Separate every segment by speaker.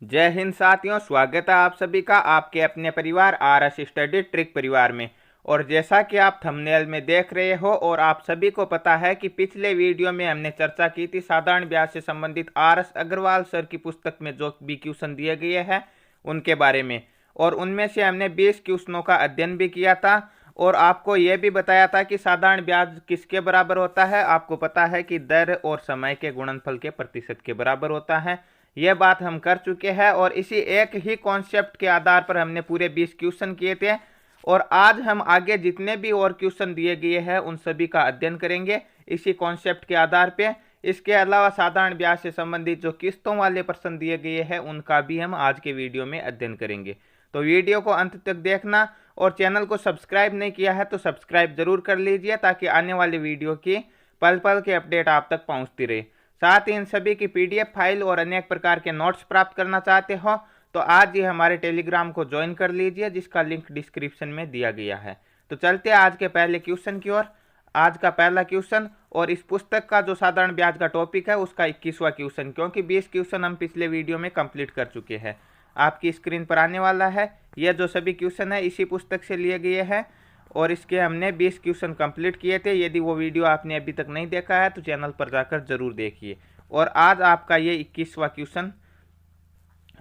Speaker 1: जय हिंद साथियों, स्वागत है आप सभी का आपके अपने परिवार आरएस स्टडी ट्रिक परिवार में। और जैसा कि आप थंबनेल में देख रहे हो और आप सभी को पता है कि पिछले वीडियो में हमने चर्चा की थी साधारण ब्याज से संबंधित आरएस अग्रवाल सर की पुस्तक में जो भी क्वेश्चन दिए गए हैं उनके बारे में, और उनमें से हमने 20 क्वेश्चनों का अध्ययन भी किया था और आपको यह भी बताया था कि साधारण ब्याज किसके बराबर होता है। आपको पता है कि दर और समय के गुणनफल के प्रतिशत के बराबर होता है। यह बात हम कर चुके हैं और इसी एक ही कॉन्सेप्ट के आधार पर हमने पूरे 20 क्वेश्चन किए थे और आज हम आगे जितने भी और क्वेश्चन दिए गए हैं उन सभी का अध्ययन करेंगे इसी कॉन्सेप्ट के आधार पे। इसके अलावा साधारण ब्याज से संबंधित जो किस्तों वाले प्रश्न दिए गए हैं उनका भी हम आज के वीडियो में अध्ययन करेंगे। तो वीडियो को अंत तक देखना और चैनल को सब्सक्राइब नहीं किया है तो सब्सक्राइब जरूर कर लीजिए ताकि आने वाली वीडियो की पल पल के अपडेट आप तक पहुंचती रहे। साथ ही इन सभी की पीडीएफ फाइल और अनेक प्रकार के नोट्स प्राप्त करना चाहते हो तो आज ही हमारे टेलीग्राम को ज्वाइन कर लीजिए जिसका लिंक डिस्क्रिप्शन में दिया गया है। तो चलते हैं आज के पहले क्वेश्चन की ओर। आज का पहला क्वेश्चन और इस पुस्तक का जो साधारण ब्याज का टॉपिक है उसका 21वां क्वेश्चन, क्योंकि 20 क्वेश्चन हम पिछले वीडियो में कंप्लीट कर चुके हैं, आपकी स्क्रीन पर आने वाला है। यह जो सभी क्वेश्चन है इसी पुस्तक से लिए गए हैं और इसके हमने 20 क्वेश्चन कंप्लीट किए थे। यदि वो वीडियो आपने अभी तक नहीं देखा है तो चैनल पर जाकर जरूर देखिए। और आज आपका ये 21वां क्वेश्चन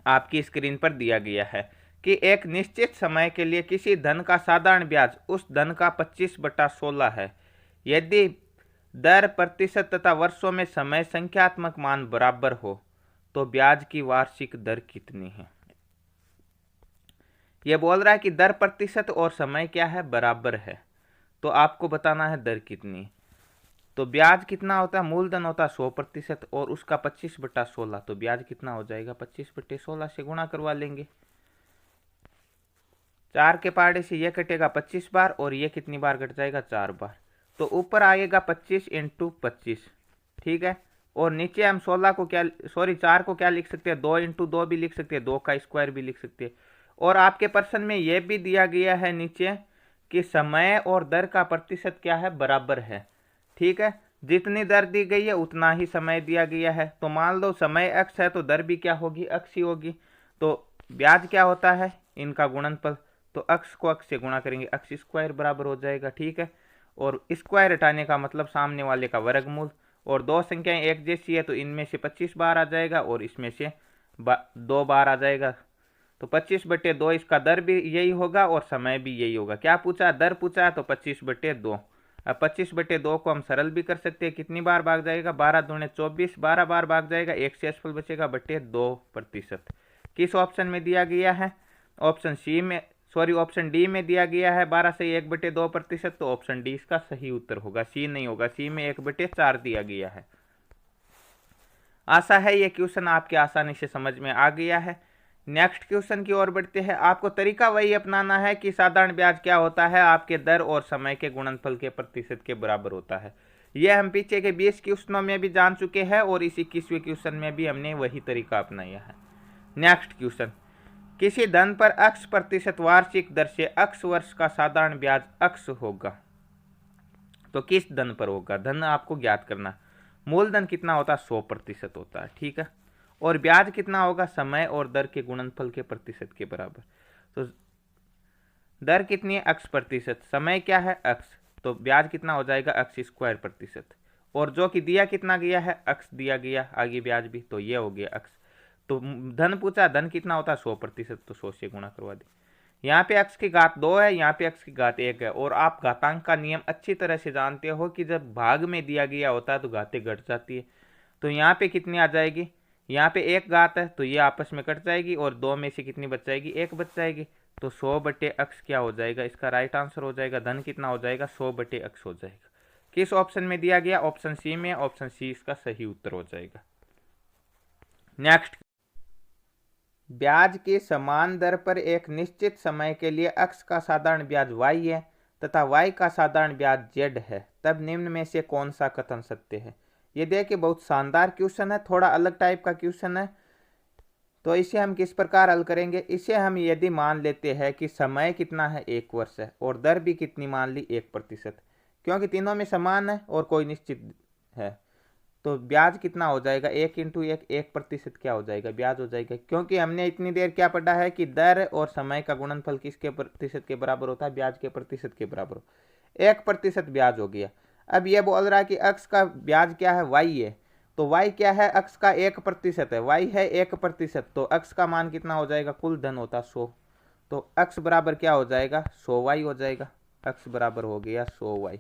Speaker 1: आपकी स्क्रीन पर दिया गया है कि एक निश्चित समय के लिए किसी धन का साधारण ब्याज उस धन का 25/16 है यदि दर प्रतिशत तथा वर्षों में समय संख्यात्मक मान बराबर हो तो ब्याज की वार्षिक दर कितनी है। यह बोल रहा है कि दर प्रतिशत और समय क्या है, बराबर है, तो आपको बताना है दर कितनी। तो ब्याज कितना होता है, मूलधन होता है 100% और उसका 25/16, तो ब्याज कितना हो जाएगा 25/16 से गुणा करवा लेंगे। 4 के पहाड़े से यह कटेगा 25 बार और यह कितनी बार कट जाएगा 4 बार, तो ऊपर आएगा 25 × 25, ठीक है। और नीचे हम 16 को क्या 4 को क्या लिख सकते हैं, 2 × 2 भी लिख सकते हैं, 2 का स्क्वायर भी लिख सकते हैं। और आपके प्रश्न में यह भी दिया गया है नीचे कि समय और दर का प्रतिशत क्या है, बराबर है, ठीक है। जितनी दर दी गई है उतना ही समय दिया गया है, तो मान लो समय x है तो दर भी क्या होगी, x ही होगी। तो ब्याज क्या होता है, इनका गुणनफल, तो x को x से गुणा करेंगे, x² बराबर हो जाएगा, ठीक है। और स्क्वायर हटाने का मतलब सामने वाले का वर्गमूल, और दो संख्याएं एक जैसी है तो इनमें से 25 बार आ जाएगा और इसमें से 2 बार आ जाएगा, तो 25/2 इसका दर भी यही होगा और समय भी यही होगा। क्या पूछा, दर पूछा, तो 25/2। अब 25/2 को हम सरल भी कर सकते हैं, कितनी बार भाग जाएगा, 12 दूने 24, 12 बार भाग जाएगा, एक शेषफल बचेगा /2%। किस ऑप्शन में दिया गया है, ऑप्शन डी में दिया गया है 12 से 1/2%, तो ऑप्शन डी इसका सही उत्तर होगा, सी नहीं होगा, सी में 1/4 दिया गया है। आशा है ये क्वेश्चन आपके आसानी से समझ में आ गया है। नेक्स्ट क्वेश्चन की ओर बढ़ते हैं। आपको तरीका वही अपनाना है कि साधारण ब्याज क्या होता है, आपके दर और समय के गुणनफल के प्रतिशत के बराबर होता है। यह हम पीछे के 20 क्वेश्चनों में भी जान चुके हैं और इस 21वें क्वेश्चन में भी हमने वही तरीका अपनाया है। नेक्स्ट क्वेश्चन, किसी धन पर x% वार्षिक दर से x वर्ष का साधारण ब्याज x होगा, तो किस धन पर होगा, धन आपको ज्ञात करना। मूलधन कितना होता है, 100% होता है, ठीक है। और ब्याज कितना होगा, समय और दर के गुणनफल के प्रतिशत के बराबर। तो दर कितनी है, x%, समय क्या है x, तो ब्याज कितना हो जाएगा x²%, और जो कि दिया कितना गया है, x दिया गया, आगे ब्याज भी, तो ये हो गया x। तो धन पूछा, धन कितना होता है 100%, तो 100 से गुणा करवा दे। यहाँ पे x की घात 2 है, यहाँ पे x की घात 1 है, और आप घातांक का नियम अच्छी तरह से जानते हो कि जब भाग में दिया गया होता है तो घातें घट जाती है। तो यहाँ पे कितनी आ जाएगी, यहाँ पे 1 घात है तो ये आपस में कट जाएगी और 2 में से कितनी बच जाएगी, 1 बच जाएगी, तो 100/x क्या हो जाएगा, इसका राइट आंसर हो जाएगा, धन कितना हो जाएगा 100/x हो जाएगा। किस ऑप्शन में दिया गया, ऑप्शन सी में, ऑप्शन सी इसका सही उत्तर हो जाएगा। नेक्स्ट, ब्याज की समान दर पर एक निश्चित समय के लिए x का साधारण ब्याज y है तथा y का साधारण ब्याज z है, तब निम्न में से कौन सा कथन सत्य है। ये देखिए बहुत शानदार क्वेश्चन है, थोड़ा अलग टाइप का क्वेश्चन है। तो इसे हम किस प्रकार हल करेंगे, इसे हम यदि मान लेते हैं कि समय कितना है 1 वर्ष है और दर भी कितनी मान ली 1%, क्योंकि तीनों में समान है और कोई निश्चित है, तो ब्याज कितना हो जाएगा, 1 × 1, 1% क्या हो जाएगा, ब्याज हो जाएगा। क्योंकि हमने इतनी देर क्या पढ़ा है कि दर और समय का गुणनफल किसके प्रतिशत के बराबर होता है, ब्याज के प्रतिशत के बराबर। 1% ब्याज हो गया। अब ये बोल रहा है कि अक्ष का ब्याज क्या है, वाई है। तो वाई क्या है, अक्ष का 1% है, वाई है 1%। तो अक्ष का मान कितना हो जाएगा, कुल धन होता 100। तो अक्ष बराबर क्या हो जाएगा, 100y हो जाएगा। अक्ष बराबर हो गया 100y।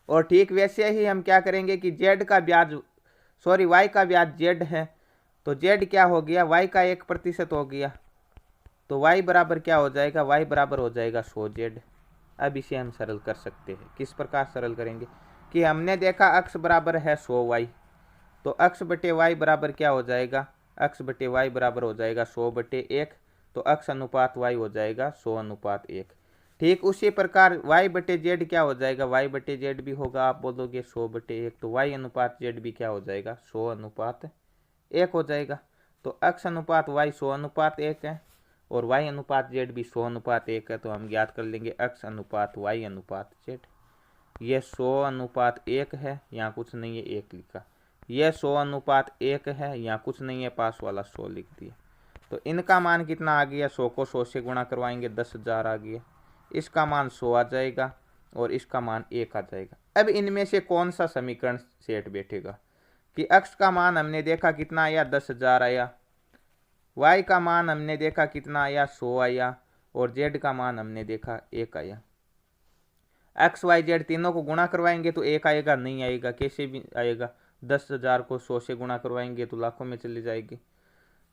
Speaker 1: और ठीक वैसे ही हम क्या करेंगे कि जेड का ब्याज, सॉरी वाई का ब्याज जेड है, तो जेड क्या हो गया, वाई का 1% हो गया। तो वाई बराबर क्या हो जाएगा, वाई बराबर हो जाएगा 100z। अब इसे हम सरल कर सकते हैं। किस प्रकार सरल करेंगे कि हमने देखा अक्ष बराबर है 100y, तो अक्ष बटे वाई बराबर क्या हो जाएगा, अक्ष बटे वाई बराबर हो जाएगा 100/1। तो अक्ष अनुपात वाई हो जाएगा 100:1। ठीक उसी प्रकार वाई बटे जेड क्या हो जाएगा, वाई बटे जेड भी होगा, आप बोलोगे 100/1। तो वाई अनुपात जेड भी क्या हो जाएगा, 100:1 हो जाएगा। तो अक्ष अनुपात वाई 100:1 है और वाई अनुपात जेड भी 100:1 है। तो हम ज्ञात कर लेंगे अक्ष अनुपात वाई अनुपात जेड। ये 100:1 है, यहाँ कुछ नहीं है 1 लिखा। यह 100:1 है, यहाँ कुछ नहीं है, पास वाला 100 लिख दिया। तो इनका मान कितना आ गया, 100 को 100 से गुणा करवाएंगे 10,000 आ गया। इसका मान 100 आ जाएगा और इसका मान 1 आ जाएगा। अब इनमें से कौन सा समीकरण सेट बैठेगा कि अक्ष का मान हमने देखा कितना आया, 10,000 आया। वाई का मान हमने देखा कितना आया, 100 आया। और जेड का मान हमने देखा 1 आया। एक्स वाई जेड तीनों को गुणा करवाएंगे तो 1 आएगा, नहीं आएगा, कैसे भी आएगा। 10,000 को 100 से गुणा करवाएंगे तो लाखों में चली जाएगी।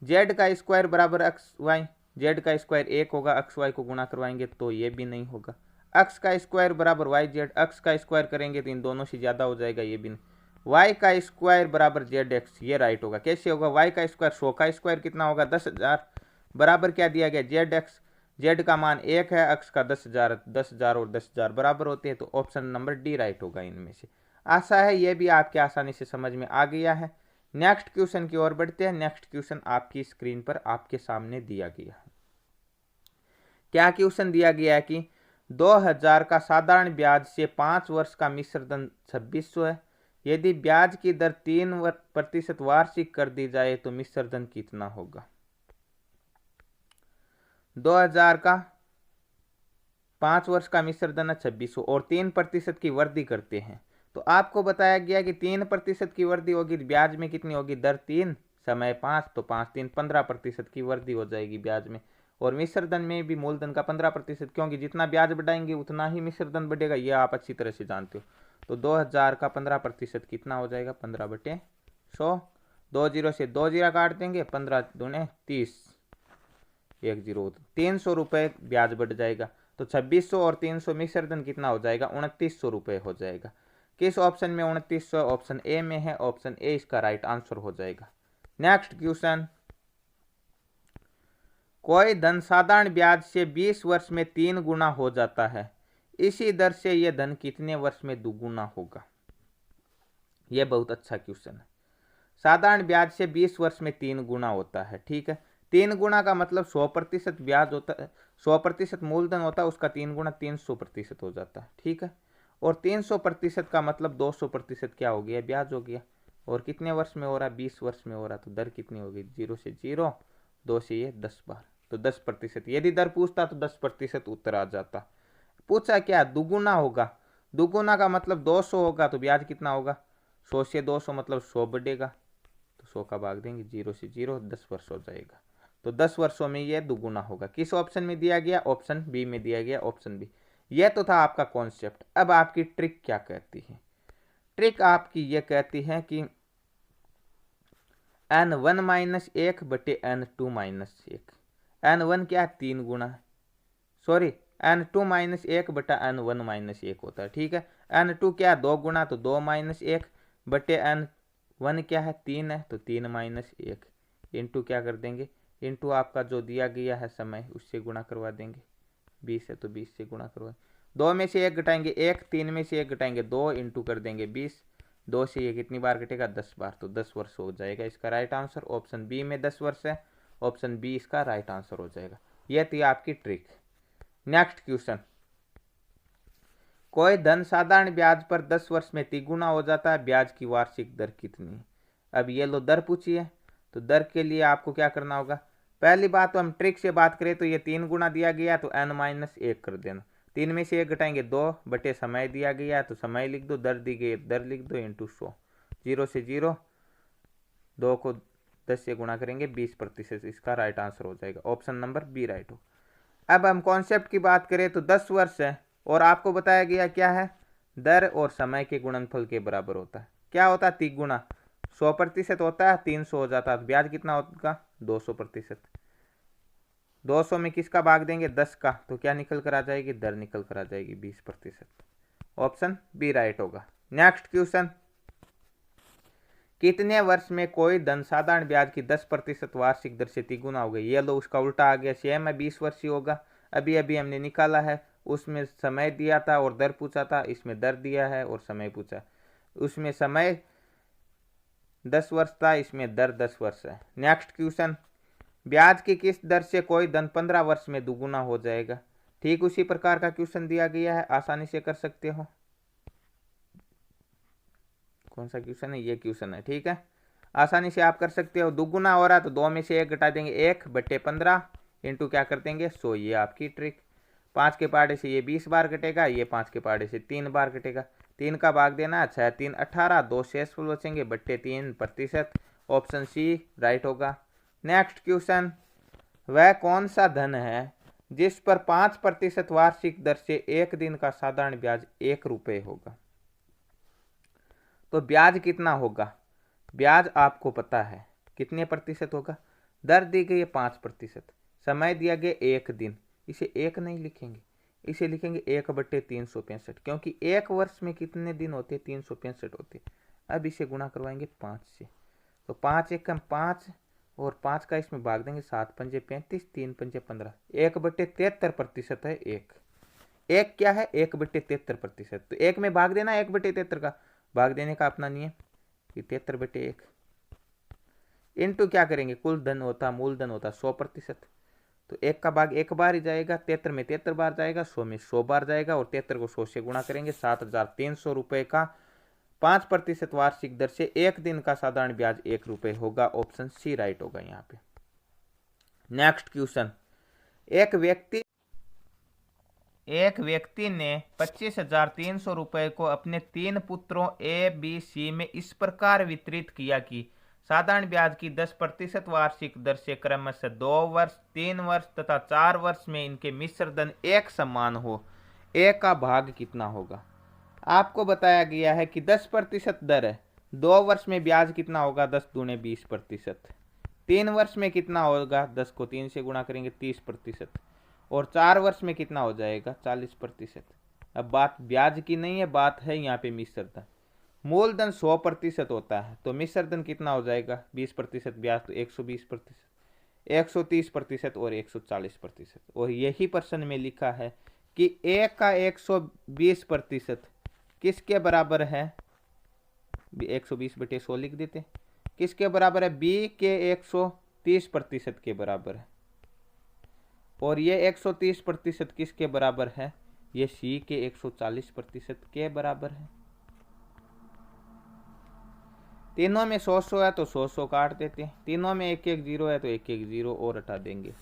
Speaker 1: जेड का स्क्वायर बराबर एक्स वाई, जेड का स्क्वायर 1 होगा, एक्स वाई को गुणा करवाएंगे तो ये भी नहीं होगा। एक्स का स्क्वायर बराबर वाई जेड, एक्स का स्क्वायर करेंगे तो इन दोनों से ज़्यादा हो जाएगा, ये भी नहीं। वाई का स्क्वायर बराबर जेड एक्स, ये राइट होगा। कैसे होगा, वाई का स्क्वायर 100 का स्क्वायर कितना होगा, 10,000 बराबर क्या दिया गया, जेड एक्स। जेड का मान 1 है, एक्स का 10,000, 10,000 और 10,000 बराबर होते हैं। तो ऑप्शन नंबर डी राइट होगा इनमें से। आशा है ये भी आपके आसानी से समझ में आ गया है। नेक्स्ट क्वेश्चन की ओर बढ़ते हैं। नेक्स्ट क्वेश्चन आपकी स्क्रीन पर आपके सामने दिया गया है। क्या क्वेश्चन दिया गया है कि 2,000 का साधारण ब्याज से 5 वर्ष का मिश्र धन 2600 है। यदि ब्याज की दर 3% वार्षिक कर दी जाए तो मिश्र धन कितना होगा। 2,000 का 5 वर्ष का मिश्र धन 2600 और 3% की वृद्धि करते हैं। तो आपको बताया गया कि 3% की वृद्धि होगी, ब्याज में कितनी होगी, दर 3 समय 5, तो 5 3 15% की वृद्धि हो जाएगी ब्याज में। और मिश्र धन में भी मूलधन का 15%, क्योंकि जितना ब्याज बढ़ाएंगे उतना ही मिश्र धन बढ़ेगा, ये आप अच्छी तरह से जानते हो। तो 2,000 का 15% कितना हो जाएगा, 15/100। 2 0 से 2 0 काट देंगे, 15 दूने 30, 1 0, 300 रुपये ब्याज बढ़ जाएगा। तो 2600 और 300 मिश्र धन कितना हो जाएगा, 2900 रुपये हो जाएगा। किस ऑप्शन में 2900, ऑप्शन ए में है। ऑप्शन ए इसका राइट आंसर हो जाएगा। नेक्स्ट क्वेश्चन, कोई धन साधारण ब्याज से 20 वर्ष में 3 गुना हो जाता है, इसी दर से यह धन कितने वर्ष में दुगुना होगा। यह बहुत अच्छा क्वेश्चन है। साधारण ब्याज से 20 वर्ष में 3 गुना होता है, ठीक है। 3 गुना का मतलब 100% ब्याज होता है, 100% मूलधन होता है, उसका 3 गुना 300% हो जाता है, ठीक है। और 300% का मतलब 200% क्या हो गया, ब्याज हो गया। और कितने वर्ष में हो रहा है, 20 वर्ष में हो रहा है। तो दर कितनी होगी, 0 से 0, 2 से ये 10 बार, तो 10%। यदि दर पूछता तो 10% उत्तर आ जाता। पूछा क्या, दुगुना होगा। दुगुना का मतलब 200 होगा, तो ब्याज कितना होगा, 100 से 200 मतलब 100 बढ़ेगा। तो 100 का भाग देंगे, 0 से 0, 10 वर्ष हो जाएगा। तो 10 वर्षों में यह दुगुना होगा। किस ऑप्शन में दिया गया, ऑप्शन बी में दिया गया, ऑप्शन बी। यह तो था आपका कॉन्सेप्ट। अब आपकी ट्रिक क्या कहती है। ट्रिक आपकी यह कहती है कि n1-1/n2-1। n1 क्या, 3 गुना, सॉरी n2-1/n1-1 होता है, ठीक है। n2 क्या, 2 गुना, तो 2-1/n1 क्या है, 3 है, तो 3-1 इंटू क्या कर देंगे, इंटू आपका जो दिया गया है समय उससे गुणा करवा देंगे। 20 है तो 20 से गुणा करवा, 2 में से 1 घटाएंगे 1, 3 में से 1 घटाएंगे 2, इंटू कर देंगे 20। 2 से ये कितनी बार घटेगा, 10 बार, तो 10 वर्ष हो जाएगा इसका राइट आंसर। ऑप्शन बी में 10 वर्ष है, ऑप्शन बी इसका राइट आंसर हो जाएगा। यह थी आपकी ट्रिक। नेक्स्ट क्वेश्चन, कोई धन साधारण ब्याज पर 10 वर्ष में तिगुना हो जाता है, ब्याज की वार्षिक दर कितनी है। अब ये लो दर पूछी है, तो दर के लिए आपको क्या करना होगा। पहली बात तो हम ट्रिक से बात करें तो ये 3 गुना दिया गया तो n-1 कर देना। 3 में से 1 घटाएंगे 2 बटे समय दिया गया है तो समय लिख दो, दर दी गई दर लिख दो, इंटू 100। 0 से 0, 2 को 10 से गुणा करेंगे 20%, इसका राइट आंसर हो जाएगा, ऑप्शन नंबर बी राइट हो। अब हम कॉन्सेप्ट की बात करें तो 10 वर्ष है और आपको बताया गया क्या है, दर और समय के गुणनफल के बराबर होता है। क्या होता है, तिगुना। 100% होता है, 300 हो जाता है, तो ब्याज कितना होगा, 200%। 200 में किसका भाग देंगे, 10 का, तो क्या निकल कर आ जाएगी, दर निकल कर आ जाएगी 20%। ऑप्शन बी राइट होगा। नेक्स्ट क्वेश्चन, कितने वर्ष में कोई धन साधारण ब्याज की 10% वार्षिक दर से तिगुना हो गई। ये लो उसका उल्टा आ गया, सेम है, 20 वर्ष ही होगा। अभी अभी हमने निकाला है, उसमें समय दिया था और दर पूछा था, इसमें दर दिया है और समय पूछा। उसमें समय 10 वर्ष था, इसमें दर 10 वर्ष है। नेक्स्ट क्वेश्चन, ब्याज की किस दर से कोई धन 15 वर्ष में दुगुना हो जाएगा। ठीक उसी प्रकार का क्वेश्चन दिया गया है, आसानी से कर सकते हो। कौन सा क्वेश्चन है, ये क्वेश्चन है, ठीक है, आसानी से आप कर सकते हो। दुगुना हो रहा है तो 2 में से 1 घटा देंगे, 1/15 इंटू क्या कर देंगे 100, ये आपकी ट्रिक। 5 के पहाड़े से ये 20 बार कटेगा, ये 5 के पहाड़े से 3 बार कटेगा, 3 का भाग देना है, 6 3 18, 2 शेष बचेंगे, बट्टे 3%, ऑप्शन सी राइट होगा। नेक्स्ट क्वेश्चन, वह कौन सा धन है जिस पर 5% वार्षिक दर से 1 दिन का साधारण ब्याज 1 रुपये होगा। तो ब्याज कितना होगा, ब्याज आपको पता है कितने प्रतिशत होगा, दर दी गई है 5%, समय दिया गया 1 दिन, इसे 1 नहीं लिखेंगे, इसे लिखेंगे 1/365, क्योंकि 1 वर्ष में कितने दिन होते हैं, 365 होते। अब इसे गुणा करवाएंगे 5 से, तो 5 एकम 5 और 5 का इसमें भाग देंगे, 7 पंजे 35, 3 पंजे 15, 1/73% है। एक क्या है, 1/73%, तो 1 में भाग देना 1/73 का, भाग देने का अपना नियम, 73/1 इंटू क्या करेंगे, कुल धन होता मूलधन होता 100%, तो 1 का भाग 1 बार ही जाएगा, 73 में 73 बार जाएगा, 100 में 100 बार जाएगा, और 73 को 100 से गुणा करेंगे, 7,300 रुपये का 5% वार्षिक दर से 1 दिन का साधारण ब्याज 1 रुपये होगा, ऑप्शन सी राइट होगा यहाँ पे। नेक्स्ट क्वेश्चन, एक व्यक्ति ने 25,300 रुपये को अपने 3 पुत्रों ए बी सी में इस प्रकार वितरित किया कि साधारण ब्याज की 10% वार्षिक दर से क्रमशः 2 वर्ष, 3 वर्ष तथा 4 वर्ष में इनके मिश्र धन एक समान हो। ए का भाग कितना होगा। आपको बताया गया है कि 10% दर है, 2 वर्ष में ब्याज कितना होगा, 10 दूने 20%, 3 वर्ष में कितना होगा, 10 को 3 से गुणा करेंगे 30%, और 4 वर्ष में कितना हो जाएगा 40%। अब बात ब्याज की नहीं है, बात है यहाँ पे मिश्र धन। मूलधन 100% होता है, तो मिश्र धन कितना हो जाएगा, 20% ब्याज तो 120%, 130% और 140%। और यही प्रश्न में लिखा है कि ए का 120% किसके बराबर है, 120/100 लिख देते, किसके बराबर है, बी के 130% के बराबर है, और ये 130% किसके बराबर है, ये सी के 140% के बराबर है। तीनों में 100 है तो 100 काट देते हैं, तीनों में 1 0 है तो 1 0 और हटा देंगे,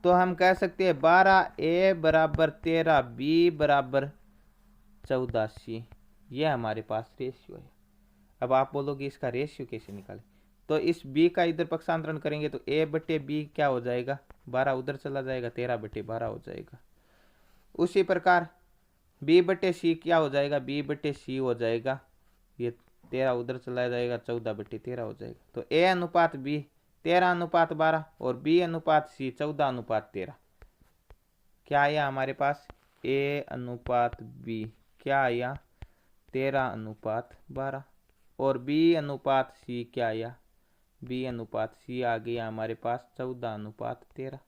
Speaker 1: तो हम कह सकते हैं 12 ए बराबर 13 बी बराबर 14 सी, ये हमारे पास रेशियो है। अब आप बोलोगे इसका रेशियो कैसे निकालें, तो इस b का इधर पक्षांतरण करेंगे तो a/b क्या हो जाएगा, 12 उधर चला जाएगा, 13/12 हो जाएगा। उसी प्रकार b/c क्या हो जाएगा, b/c हो जाएगा, ये 13 उधर चला जाएगा, 14/13 हो जाएगा। तो a/b 13:12 और b/c 14:13, क्या आया हमारे पास, a/b क्या आया 13:12, और b/c क्या आया, b/c आ गया हमारे पास 14:13।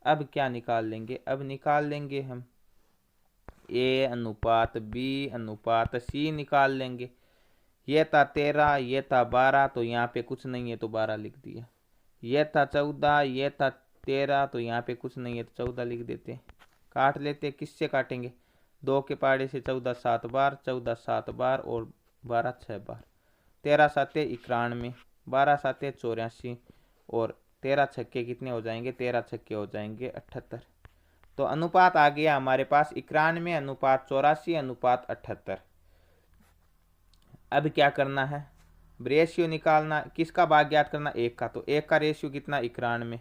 Speaker 1: अब क्या निकाल लेंगे, अब निकाल लेंगे हम a/b/c निकाल लेंगे। ये था 13, ये था 12, तो यहाँ पे कुछ नहीं है तो 12 लिख दिया। ये था 14, ये था 13, तो यहाँ पे कुछ नहीं है तो 14 लिख देते। काट लेते, किससे काटेंगे, 2 के पहाड़े से 14 7 बार, 14 7 बार और 12 6 बार, 13 साते 91, 12 साते 84 और 13 छक्के कितने हो जाएंगे, 13 छक्के हो जाएंगे 78। तो अनुपात आ गया हमारे पास 91 अनुपात 84 अनुपात 78। अब क्या करना है, रेशियो निकालना, किसका भाग ज्ञात करना, एक का। तो एक का रेशियो कितना 91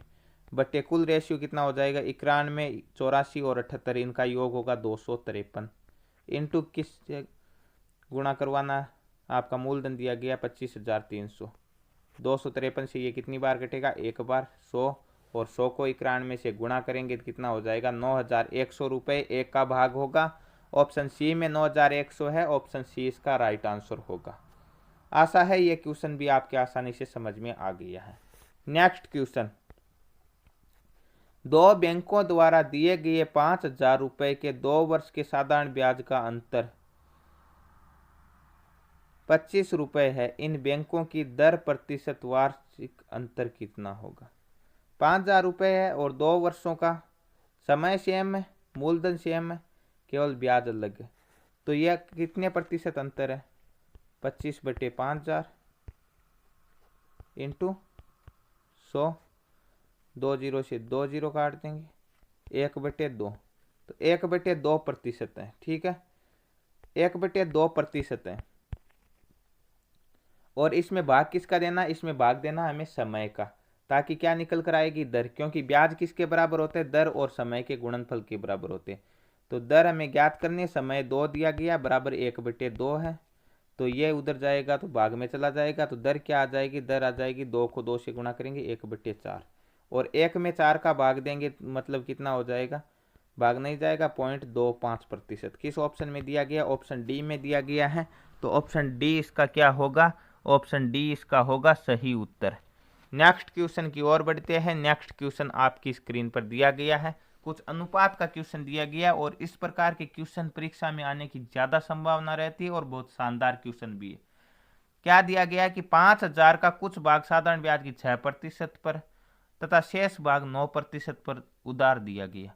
Speaker 1: बट्टे कुल रेशियो कितना हो जाएगा 91, 84 और 78, इनका योग होगा 253 इंटू किस गुणा करवाना, आपका मूलधन दिया गया 25,300, 253 से ये कितनी बार कटेगा, एक बार 100, और 100 को 91 से गुणा करेंगे तो कितना हो जाएगा 9,100 रुपये, एक का भाग होगा। ऑप्शन सी में 9,100 है, ऑप्शन सी इसका राइट आंसर होगा। आशा है ये क्वेश्चन भी आपके आसानी से समझ में आ गया है। नेक्स्ट क्वेश्चन, दो बैंकों द्वारा दिए गए 5,000 रुपये के 2 वर्ष के साधारण ब्याज का अंतर 25 रुपये है, इन बैंकों की दर प्रतिशत वार्षिक अंतर कितना होगा। 5,000 रुपये है और 2 वर्षों का, समय सेम है, मूलधन सेम है, केवल ब्याज अलग है। तो यह कितने प्रतिशत अंतर है, 25 बटे 5,000 इंटू 100, 2 जीरो से 2 जीरो काट देंगे, 1/2, तो 1/2% है, ठीक है, 1/2% है। और इसमें भाग किसका देना, इसमें भाग देना हमें समय का, ताकि क्या निकल कर आएगी, दर, क्योंकि ब्याज किसके बराबर होते हैं, दर और समय के गुणनफल के बराबर होते हैं। तो दर हमें ज्ञात करनी है, समय 2 दिया गया बराबर 1/2 है, तो ये उधर जाएगा तो भाग में चला जाएगा, तो दर क्या आ जाएगी, दर आ जाएगी 2 को 2 से गुणा करेंगे 1/4, और 1 में 4 का भाग देंगे मतलब कितना हो जाएगा, भाग नहीं जाएगा 0.25%। किस ऑप्शन में दिया गया, ऑप्शन डी में दिया गया है, तो ऑप्शन डी इसका क्या होगा, ऑप्शन डी इसका होगा सही उत्तर। नेक्स्ट क्वेश्चन की ओर बढ़ते हैं। नेक्स्ट क्वेश्चन आपकी स्क्रीन पर दिया गया है, कुछ अनुपात का क्वेश्चन दिया गया, और इस प्रकार के क्वेश्चन परीक्षा में आने की ज्यादा संभावना रहती है और बहुत शानदार क्वेश्चन भी है। क्या दिया गया कि 5,000 का कुछ भाग साधारण ब्याज की 6% पर तथा शेष भाग 9% पर उधार दिया गया।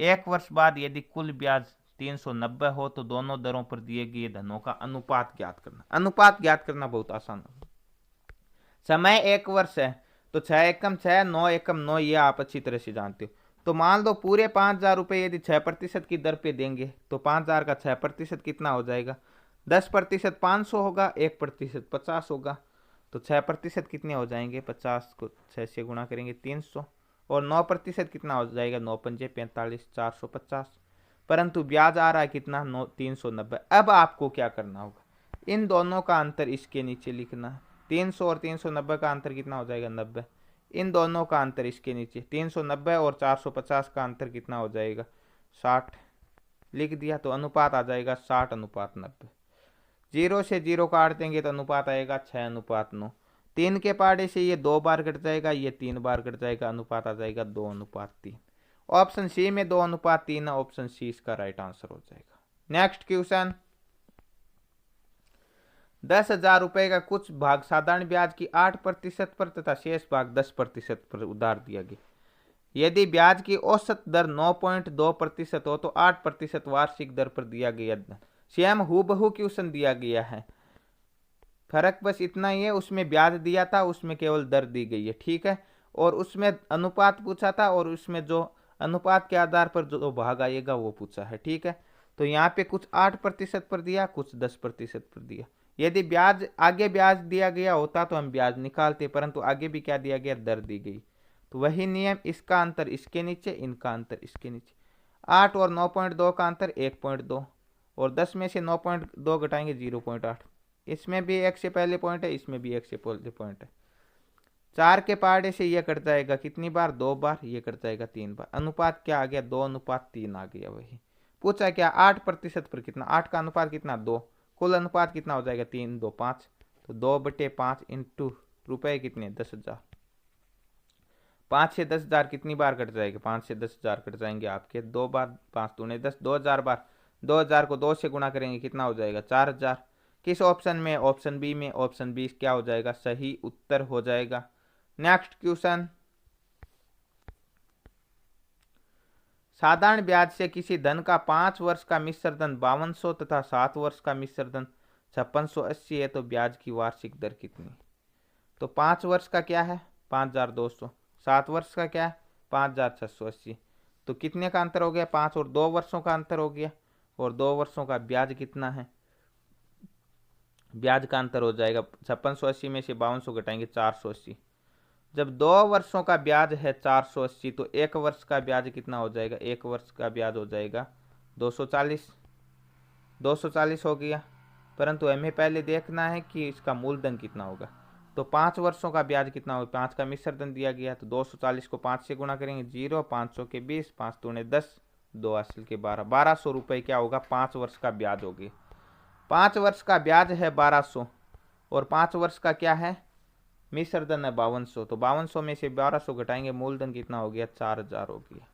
Speaker 1: 1 वर्ष बाद यदि कुल ब्याज 390 हो तो दोनों दरों पर दिए गए धनों का अनुपात ज्ञात करना। अनुपात ज्ञात करना बहुत आसान है। समय 1 वर्ष है तो 6 एकम 6, 9 एकम 9, ये आप अच्छी तरह से जानते हो। तो मान लो पूरे 5,000 रुपये यदि 6% की दर पे देंगे तो 5,000 का 6% कितना हो जाएगा, 10% 500 होगा, 1% 50 होगा, तो 6% कितने हो जाएंगे, 50 को 6 से गुणा करेंगे 300, और 9% कितना हो जाएगा, 9 पंजे 45, 450, परंतु ब्याज आ रहा है कितना, 390। अब आपको क्या करना होगा, इन दोनों का अंतर इसके नीचे लिखना है। 300 और 390 का अंतर कितना हो जाएगा, 90। इन दोनों का अंतर इसके नीचे, 390 और 450 का अंतर कितना हो जाएगा, 60 लिख दिया, तो अनुपात आ जाएगा 60:90। 0 से 0 काट देंगे तो अनुपात आएगा 6:9। 3 के पहाड़े से ये 2 बार कट जाएगा, ये 3 बार कट जाएगा, अनुपात आ जाएगा 2:3। ऑप्शन सी में 2:3 है, ऑप्शन सी इसका राइट आंसर हो जाएगा। नेक्स्ट क्वेश्चन, 10,000 रुपए का कुछ भाग साधारण ब्याज की 8% पर तथा शेष भाग 10% पर उधार दिया गया। यदि ब्याज की औसत दर 9.2% हो तो 8% वार्षिक दर पर दिया गया धन। सेम हूबहू क्वेश्चन दिया गया है, फर्क बस इतना ही है, उसमें ब्याज दिया था, उसमें केवल दर दी गई है, ठीक है, और उसमें अनुपात पूछा था, और उसमें जो अनुपात के आधार पर जो भाग आएगा वो पूछा है, ठीक है। तो यहाँ पे कुछ 8% पर दिया, कुछ 10% पर दिया। यदि ब्याज आगे ब्याज दिया गया होता तो हम ब्याज निकालते, परंतु आगे भी क्या दिया गया, दर दी गई, तो वही नियम, इसका अंतर इसके नीचे, इनका अंतर इसके नीचे। 8 और 9.2 का अंतर 1.2, और 10 में से 9.2 घटाएंगे 0.8। इसमें भी 1 से पहले पॉइंट है, इसमें भी 1 से पहले पॉइंट है। 4 के पहाड़े से यह कट जाएगा कितनी बार, 2 बार, ये कट जाएगा 3 बार। अनुपात क्या आ गया, 2:3 आ गया। वही पूछा क्या, 8% पर कितना, 8 का अनुपात कितना, 2, कुल अनुपात कितना हो जाएगा, 3 2 5, तो 2/5 इंटू रुपए कितने, 10,000। 5 से 10,000 कितनी बार कट जाएगा, 5 से 10,000 कट जाएंगे आपके 2 बार, 5 दूने 10, 2,000 बार। 2,000 को 2 से गुणा करेंगे कितना हो जाएगा, 4,000। किस ऑप्शन में, ऑप्शन बी में, ऑप्शन बी क्या हो जाएगा, सही उत्तर हो जाएगा। नेक्स्ट क्वेश्चन, साधारण ब्याज से किसी धन का 5 वर्ष का मिश्र धन 5200 तथा 7 वर्ष का मिश्र धन 5680 है, तो ब्याज की वार्षिक दर कितनी? तो 5 वर्ष का क्या है 5200, 7 वर्ष का क्या है 5680, तो कितने का अंतर हो गया 5 और 2 वर्षों का अंतर हो गया, और 2 वर्षों का ब्याज कितना है, ब्याज का अंतर हो जाएगा 5680 में से 5200 घटाएंगे 480। जब 2 वर्षों का ब्याज है 480, तो 1 वर्ष का ब्याज कितना हो जाएगा, 1 वर्ष का ब्याज हो जाएगा 240 हो गया। परंतु हमें पहले देखना है कि इसका मूलधन कितना होगा। तो 5 वर्षों का ब्याज कितना होगा, 5 का मिश्र धन दिया गया, तो 240 को 5 से गुणा करेंगे 0, 500 के 20, 5 दूने 10, 2 हासिल के 12, 1200 रुपये क्या होगा 5 वर्ष का ब्याज होगी। 5 वर्ष का ब्याज है 1200 और 5 वर्ष का क्या है मिश्र धन है 5200, तो 5200 में से 1200 घटाएंगे, मूलधन कितना हो गया 4000 हो गया।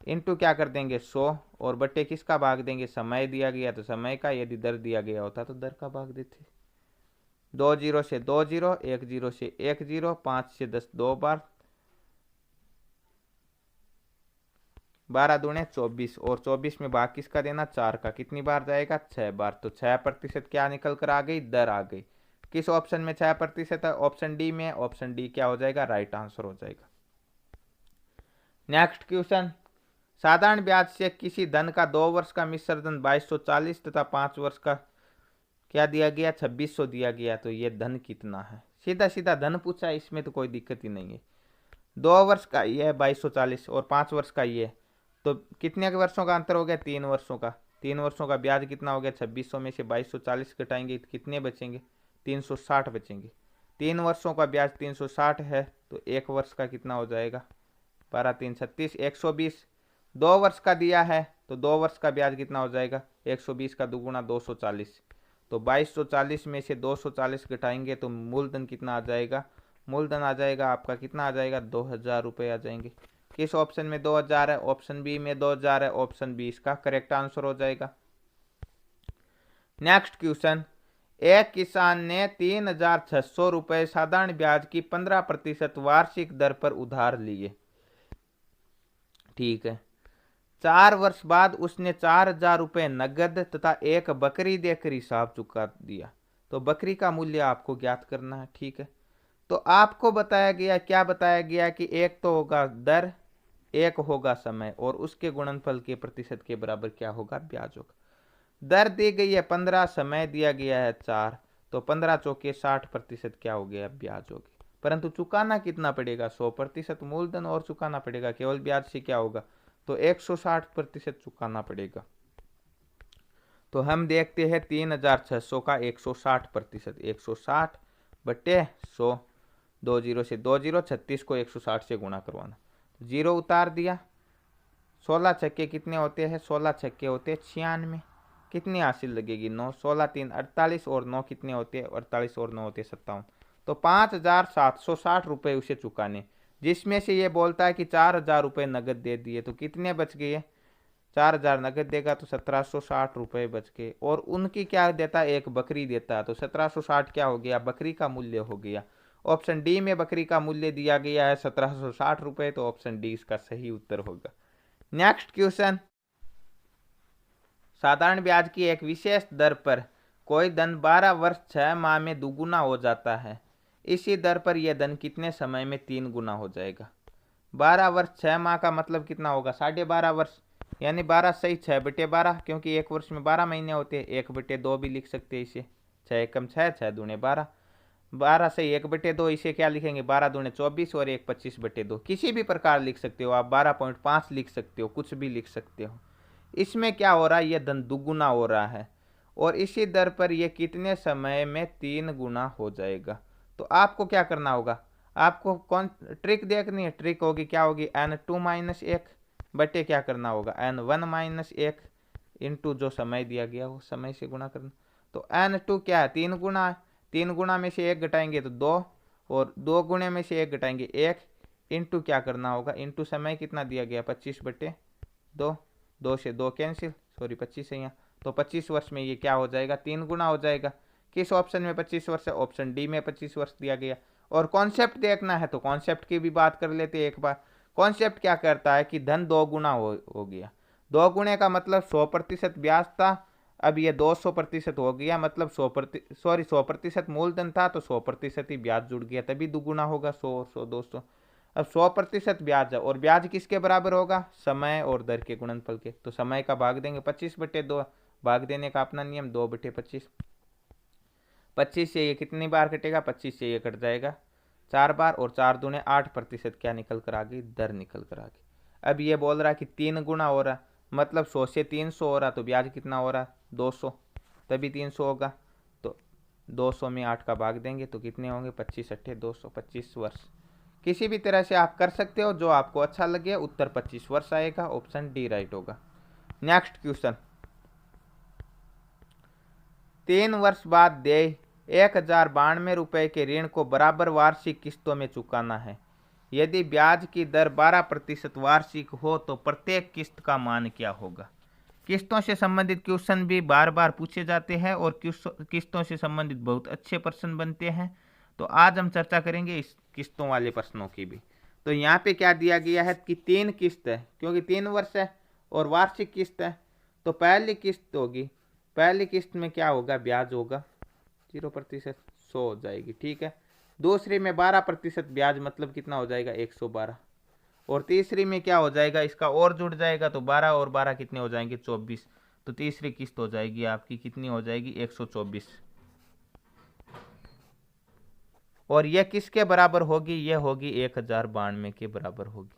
Speaker 1: इनटू क्या कर देंगे 100 और बट्टे किसका भाग देंगे, समय दिया गया तो समय का, यदि दर दिया गया होता तो दर का भाग देते। 2 0 से 2 0, 1 0 से 1 0, 5 से 10 2 बार, 12 दूने 24 और 24 में भाग किसका देना 4 का, कितनी बार जाएगा 6 बार, तो 6% क्या निकल कर आ गई, दर आ गई। किस ऑप्शन में 6% है, ऑप्शन डी में। ऑप्शन डी क्या हो जाएगा, राइट आंसर हो जाएगा। नेक्स्ट क्वेश्चन, साधारण ब्याज से किसी धन का 2 वर्ष का मिश्र धन 2240 तथा 5 वर्ष का क्या दिया गया 2600 दिया गया, तो ये धन कितना है, सीधा सीधा धन पूछा है, इसमें तो कोई दिक्कत ही नहीं है। 2 वर्ष का ये है 2240 और 5 वर्ष का ये, तो कितने के वर्षों का अंतर हो गया 3 वर्षों का। 3 वर्षों का ब्याज कितना हो गया 2600 में से 2240 घटाएंगे तो कितने बचेंगे 360 बचेंगे। 3 वर्षों का ब्याज 360 है, तो 1 वर्ष का कितना हो जाएगा 12 3 36 120। 2 वर्ष का दिया है तो 2 वर्ष का ब्याज कितना हो जाएगा 120 का दुगुना 240, तो 2240 में से 240 घटाएंगे तो मूलधन कितना आ जाएगा, मूलधन आ जाएगा आपका कितना आ जाएगा 2000 रुपये आ जाएंगे। किस ऑप्शन में 2000 है, ऑप्शन बी में 2000 है, ऑप्शन बी इसका करेक्ट आंसर हो जाएगा। नेक्स्ट क्वेश्चन, एक किसान ने 3600 रुपये साधारण ब्याज की 15% वार्षिक दर पर उधार लिए, ठीक है। 4 वर्ष बाद उसने 4000 रुपये नगद तथा एक बकरी देकर हिसाब चुका दिया, तो बकरी का मूल्य आपको ज्ञात करना है, ठीक है। तो आपको बताया गया, क्या बताया गया कि एक तो होगा दर, एक होगा समय और उसके गुणनफल के प्रतिशत के बराबर क्या होगा ब्याज होगा। दर दी गई है 15, समय दिया गया है 4, तो 15 चौके 60% क्या हो गया ब्याज होगी। परंतु चुकाना कितना पड़ेगा 100% मूलधन और चुकाना पड़ेगा, केवल ब्याज से क्या होगा तो 160% चुकाना पड़ेगा। तो हम देखते हैं 3600 का 160%, 160 बट्टे 100, 2 0 से 2 0, 36 को 160 से गुणा करवाना, 0 उतार दिया। 16 छक्के कितने होते हैं, 16 छक्के होते हैं 96, कितनी हासिल लगेगी 9, 16 3 48 और 9 कितने होते हैं 48 और 9 होते हैं 57, तो 5760 रुपये उसे चुकाने, जिसमें से ये बोलता है कि 4000 रुपये नगद दे दिए, तो कितने बच गए 4000 नगद देगा तो 1760 रुपये बच गए, और उनकी क्या देता है एक बकरी देता है, तो 1760 क्या हो गया बकरी का मूल्य हो गया। ऑप्शन डी में बकरी का मूल्य दिया गया है 1760 रुपये, तो ऑप्शन डी इसका सही उत्तर होगा। नेक्स्ट क्वेश्चन, साधारण ब्याज की एक विशेष दर पर कोई धन 12 वर्ष 6 माह में दुगुना हो जाता है, इसी दर पर यह धन कितने समय में 3 गुना हो जाएगा। 12 वर्ष 6 माह का मतलब कितना होगा 12.5 वर्ष, यानी 12 सही 6/12, क्योंकि एक वर्ष में 12 महीने होते हैं, 1/2 भी लिख सकते हैं इसे, 6 एकम 6, 6 दूने 12, 12 सही 1/2, इसे क्या लिखेंगे 12 दूने 24 और 1 25/2, किसी भी प्रकार लिख सकते हो आप, 12.5 लिख सकते हो, कुछ भी लिख सकते हो। इसमें क्या हो रहा है, यह धन दुगुना हो रहा है और इसी दर पर यह कितने समय में 3 गुना हो जाएगा। तो आपको क्या करना होगा, आपको कौन ट्रिक देखनी है, ट्रिक होगी क्या होगी n2 - 1 बटे क्या करना होगा n1 - 1 इंटू जो समय दिया गया वो समय से गुणा करना। तो n2 क्या है 3 गुना है, 3 गुना में से 1 घटाएंगे तो 2 और 2 गुणे में से 1 घटाएंगे 1 इंटू क्या करना होगा इंटू समय कितना दिया गया 25/2, 2 से 2 कैंसिल, सॉरी 25 है यहाँ, तो 25 वर्ष में ये क्या हो जाएगा 3 गुना हो जाएगा। किस ऑप्शन में 25 वर्ष है, ऑप्शन डी में 25 वर्ष दिया गया। और कॉन्सेप्ट देखना है तो कॉन्सेप्ट की भी बात कर लेते हैं एक बार। कॉन्सेप्ट क्या करता है कि धन 2 गुना हो गया। 2 गुणे का मतलब 100% ब्याज था, अब ये 200% हो गया, मतलब 100% मूलधन था तो 100% ही ब्याज जुड़ गया, तभी दुगुना होगा 100 200। अब 100% ब्याज है और ब्याज किसके बराबर होगा, समय और दर के गुणनफल के। तो समय का भाग देंगे 25/2, भाग देने का अपना नियम 2/25। 25 से ये कितनी बार कटेगा, 25 से ये कट जाएगा 4 बार, और 4 दूने 8% क्या निकल कर आ गई, दर निकल कर आ गई। अब ये बोल रहा है कि 3 गुना हो रहा, मतलब 100 से 300 हो रहा, तो ब्याज कितना हो रहा 200, तभी 300 होगा। तो 200 में 8 का भाग देंगे तो कितने होंगे, 25 अट्ठे 200, 25 वर्ष। किसी भी तरह से आप कर सकते हो, जो आपको अच्छा लगे। उत्तर 25 वर्ष आएगा, ऑप्शन डी राइट होगा। नेक्स्ट क्वेश्चन, 3 वर्ष बाद देय 1092 रुपये के ऋण को बराबर वार्षिक किस्तों में चुकाना है। यदि ब्याज की दर 12% वार्षिक हो तो प्रत्येक किस्त का मान क्या होगा। किस्तों से संबंधित क्वेश्चन भी बार बार पूछे जाते हैं और किस्तों से संबंधित बहुत अच्छे प्रश्न बनते हैं, तो आज हम चर्चा करेंगे इस किस्तों वाले प्रश्नों की भी। तो यहाँ पे क्या दिया गया है कि 3 किस्त है, क्योंकि 3 वर्ष है और वार्षिक किस्त है, तो पहली किस्त होगी, पहली किस्त में क्या होगा, ब्याज होगा 0%, 100 हो जाएगी, ठीक है। दूसरी में 12% ब्याज, मतलब कितना हो जाएगा 112, और तीसरी में क्या हो जाएगा, इसका और जुड़ जाएगा, तो 12 और 12 कितने हो जाएंगे 24, तो तीसरी किस्त हो जाएगी आपकी कितनी हो जाएगी 124। और यह किसके बराबर होगी, यह होगी 1092 के बराबर होगी।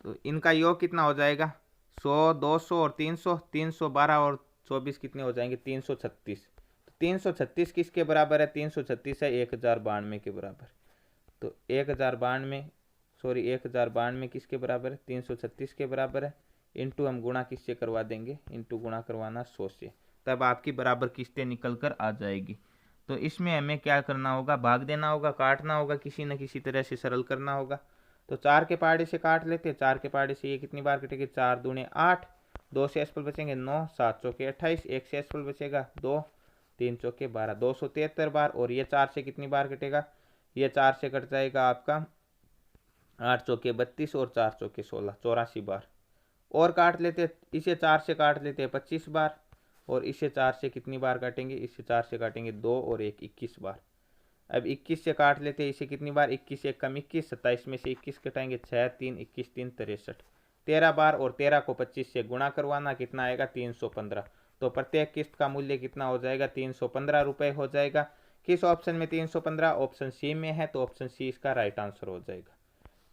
Speaker 1: तो इनका योग कितना हो जाएगा 100 200 और 300, 312 और 24 कितने हो जाएंगे 336। तो 336 किसके बराबर है, 336 है 1092 के बराबर। तो 1092 किसके बराबर है, 336 के बराबर है, इंटू हम गुणा किससे करवा देंगे, इंटू गुणा करवाना 100 से, तब आपकी बराबर किस्तें निकल कर आ जाएगी। तो इसमें हमें क्या करना होगा, भाग देना होगा, काटना होगा, किसी न किसी तरह से सरल करना होगा। तो 4 के पहाड़े से काट लेते हैं, 4 के पहाड़े से ये कितनी बार कटेगी, 4 दूने 8, 2 से एसपल बचेंगे 9, 7 चौके 28, 1 से एसपल बचेगा 2, 3 चौके 12, 273 बार। और ये 4 से कितनी बार कटेगा, ये 4 से कट जाएगा आपका 8 चौके 32 और 4 चौके 16, 84 बार। और काट लेते, इसे 4 से काट लेते हैं 25 बार, और इसे 4 से कितनी बार काटेंगे, इसे 4 से काटेंगे 2 और 1 21 बार। अब 21 से काट लेते हैं इसे कितनी बार, 21 1 कम 21, 27 में से 21 कटाएंगे 6 3 21 3 63, 13 बार, और 13 को 25 से गुणा करवाना, कितना आएगा 315। तो प्रत्येक किस्त का मूल्य कितना हो जाएगा 315 रुपये हो जाएगा। किस ऑप्शन में 315, ऑप्शन सी में है, तो ऑप्शन सी इसका राइट आंसर हो जाएगा।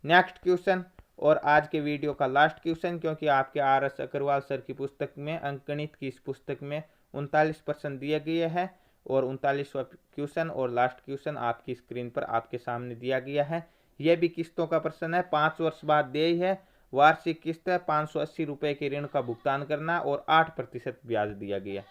Speaker 1: नेक्स्ट क्वेश्चन, और आज के वीडियो का लास्ट क्वेश्चन, क्योंकि आपके RS अग्रवाल सर की पुस्तक में, अंकगणित की इस पुस्तक में 39% दिए गए हैं, और 39वां क्वेश्चन और लास्ट क्वेश्चन आपकी स्क्रीन पर आपके सामने दिया गया है। यह भी किस्तों का प्रश्न है, 5 वर्ष बाद देय है, वार्षिक किस्त है, 580 रुपये के ऋण का भुगतान करना और 8% ब्याज दिया गया।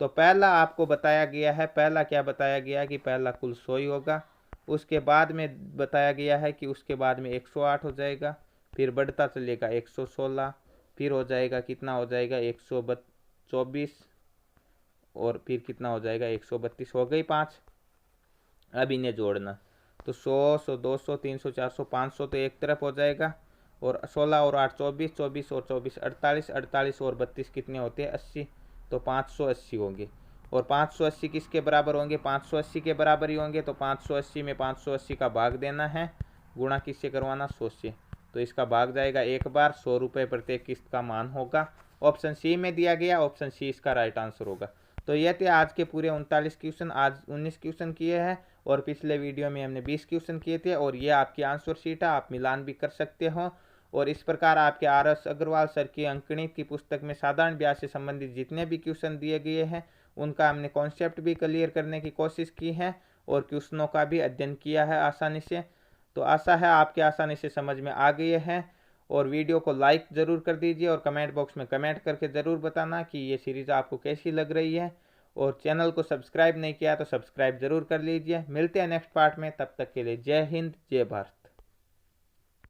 Speaker 1: तो पहला आपको बताया गया है, पहला क्या बताया गया है कि पहला कुल 100 ही होगा, उसके बाद में बताया गया है कि उसके बाद में 108 हो जाएगा, फिर बढ़ता चलेगा 116, फिर हो जाएगा कितना हो जाएगा 124, और फिर कितना हो जाएगा 132, हो गई 5। अब इन्हें जोड़ना, तो 100 100 200 300 400 500 तो एक तरफ हो जाएगा, और 16 और 8 24, 24 और 24 48, 48 और 32 कितने होते हैं 80, तो 580 होंगे। और 580 किसके बराबर होंगे, 580 के बराबर ही होंगे। तो 580 में 580 का भाग देना है, गुणा किससे करवाना 100 से, तो इसका भाग जाएगा एक बार, 100 रुपये प्रत्येक किस्त का मान होगा। ऑप्शन सी में दिया गया, ऑप्शन सी इसका राइट आंसर होगा। तो ये थे आज के पूरे 39 क्वेश्चन, आज 19 क्वेश्चन किए हैं, और पिछले वीडियो में हमने 20 क्वेश्चन किए थे, और ये आपकी आंसर शीट है, आप मिलान भी कर सकते हो। और इस प्रकार आपके RS अग्रवाल सर की अंकगणित की पुस्तक में साधारण ब्याज से संबंधित जितने भी क्वेश्चन दिए गए हैं, उनका हमने कॉन्सेप्ट भी क्लियर करने की कोशिश की है, और क्वेश्चनों का भी अध्ययन किया है आसानी से। तो आशा है आपके आसानी से समझ में आ गए हैं। और वीडियो को लाइक ज़रूर कर दीजिए, और कमेंट बॉक्स में कमेंट करके ज़रूर बताना कि ये सीरीज़ आपको कैसी लग रही है। और चैनल को सब्सक्राइब नहीं किया तो सब्सक्राइब ज़रूर कर लीजिए। मिलते हैं नेक्स्ट पार्ट में, तब तक के लिए जय हिंद जय भारत।